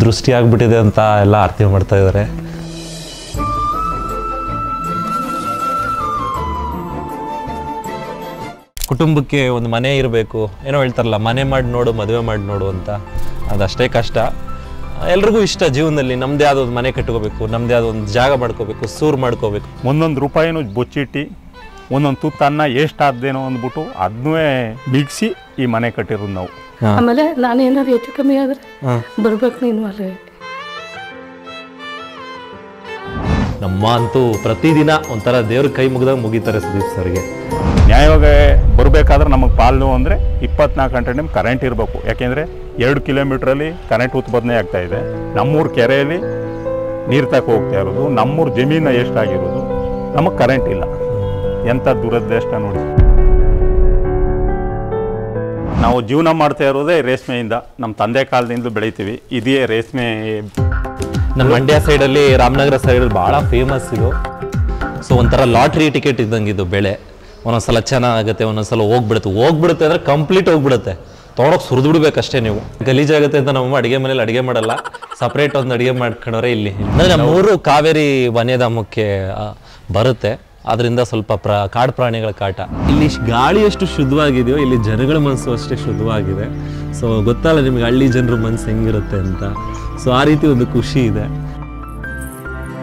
ದೃಷ್ಟಿ ಆಗಿಬಿಟ್ಟಿದೆ ಅಂತ ಎಲ್ಲ ಆರತಿ ಮಾಡ್ತಾ ಇದ್ದಾರೆ. ಕುಟುಂಬಕ್ಕೆ ಒಂದು ಮನೆ ಇರಬೇಕು, ಏನೋ ಹೇಳ್ತಾರಲ್ಲ, ಮನೆ ಮಾಡಿ ನೋಡು ಮದುವೆ ಮಾಡಿ ನೋಡು ಅಂತ. ಅದಷ್ಟೇ ಕಷ್ಟ. ಎಲ್ರಿಗೂ ಇಷ್ಟ ಜೀವನದಲ್ಲಿ ನಮ್ಮದೇ ಆದ ಒಂದು ಮನೆ ಕಟ್ಕೋಬೇಕು, ನಮ್ಮದೇ ಆದ ಒಂದು ಜಾಗ ಮಾಡ್ಕೋಬೇಕು, ಸೂರು ಮಾಡ್ಕೋಬೇಕು. ಒಂದೊಂದು ರೂಪಾಯಿನೂ ಬೊಚ್ಚಿಟ್ಟು ಒಂದೊಂದು ತುತ್ತನ್ನ ಎಷ್ಟಾದ್ದೇನೋ ಅಂದ್ಬಿಟ್ಟು ಅದನ್ನೇ ಬಿಗಿಸಿ ಈ ಮನೆ ಕಟ್ಟಿರೋದು ನಾವು. ಆಮೇಲೆ ನಾನೇನಾದ್ರು ಹೆಚ್ಚು ಕಮ್ಮಿ ಆದ್ರೆ ಬರ್ಬೇಕು ನೀನು ಅಲ್ಲಿ. ನಮ್ಮ ಅಂತೂ ಪ್ರತಿದಿನ ಒಂಥರ ದೇವ್ರ ಕೈ ಮುಗಿದಾಗ ಮುಗಿತಾರೆ ಸುದೀಪ್ ಸರ್ಗೆ. ನ್ಯಾಯವಾಗಿ ಬರಬೇಕಾದ್ರೆ ನಮಗೆ ಪಾಲು ಅಂದರೆ 24 ಗಂಟೆ ಟೈಮ್ ಕರೆಂಟ್ ಇರಬೇಕು. ಯಾಕೆಂದರೆ 2 ಕಿಲೋಮೀಟ್ರಲ್ಲಿ ಕರೆಂಟ್ ಉತ್ಪಾದನೆ ಆಗ್ತಾಯಿದೆ. ನಮ್ಮೂರು ಕೆರೆಯಲ್ಲಿ ನೀರು ತಕ್ಕ ಹೋಗ್ತಾ ಇರೋದು, ನಮ್ಮೂರು ಜಮೀನು ಎಷ್ಟಾಗಿರೋದು, ನಮಗೆ ಕರೆಂಟ್ ಇಲ್ಲ. ಎಂಥ ದುರದೃಷ್ಟ ನೋಡಿ. ನಾವು ಜೀವನ ಮಾಡ್ತಾ ಇರೋದೇ ರೇಷ್ಮೆಯಿಂದ. ನಮ್ಮ ತಂದೆ ಕಾಲದಿಂದ ಬೆಳಿತೀವಿ. ಇದೇ ರೇಷ್ಮೆ. ನಮ್ಮ ಮಂಡ್ಯ ಸೈಡಲ್ಲಿ, ರಾಮನಗರ ಸೈಡಲ್ಲಿ ಭಾಳ ಫೇಮಸ್ ಇದು. ಸೊ ಒಂಥರ ಲಾಟ್ರಿ ಟಿಕೆಟ್ ಇದ್ದಂಗೆ ಇದು ಬೆಳೆ. ಒಂದೊಂದ್ಸಲ ಚೆನ್ನಾಗುತ್ತೆ, ಒಂದೊಂದ್ಸಲ ಹೋಗ್ಬಿಡುತ್ತೆ ಅಂದರೆ ಕಂಪ್ಲೀಟ್ ಹೋಗ್ಬಿಡುತ್ತೆ. ತೊಗೊಂಡೋಗಿ ಸುರಿದು ಬಿಡ್ಬೇಕಷ್ಟೇ ನೀವು. ಗಲೀಜಾಗುತ್ತೆ ಅಂತ ನಮ್ಮ ಅಡುಗೆ ಮನೇಲಿ ಅಡುಗೆ ಮಾಡಲ್ಲ, ಸಪ್ರೇಟ್ ಒಂದು ಅಡುಗೆ ಮಾಡ್ಕೊಂಡವ್ರೆ ಇಲ್ಲಿ. ಅಂದರೆ ನಮ್ಮೂರು ಕಾವೇರಿ ವನ್ಯಧಾಮಕ್ಕೆ ಬರುತ್ತೆ. ಅದರಿಂದ ಸ್ವಲ್ಪ ಕಾಡು ಪ್ರಾಣಿಗಳ ಕಾಟ. ಇಲ್ಲಿ ಗಾಳಿ ಎಷ್ಟು ಶುದ್ಧವಾಗಿದೆಯೋ ಇಲ್ಲಿ ಜನಗಳ ಮನಸ್ಸು ಅಷ್ಟೇ ಶುದ್ಧವಾಗಿದೆ. ಸೊ ಗೊತ್ತಲ್ಲ ನಿಮ್ಗೆ ಹಳ್ಳಿ ಜನರ ಮನಸ್ಸು ಹೆಂಗಿರುತ್ತೆ ಅಂತ. ಸೊ ಆ ರೀತಿ ಒಂದು ಖುಷಿ ಇದೆ.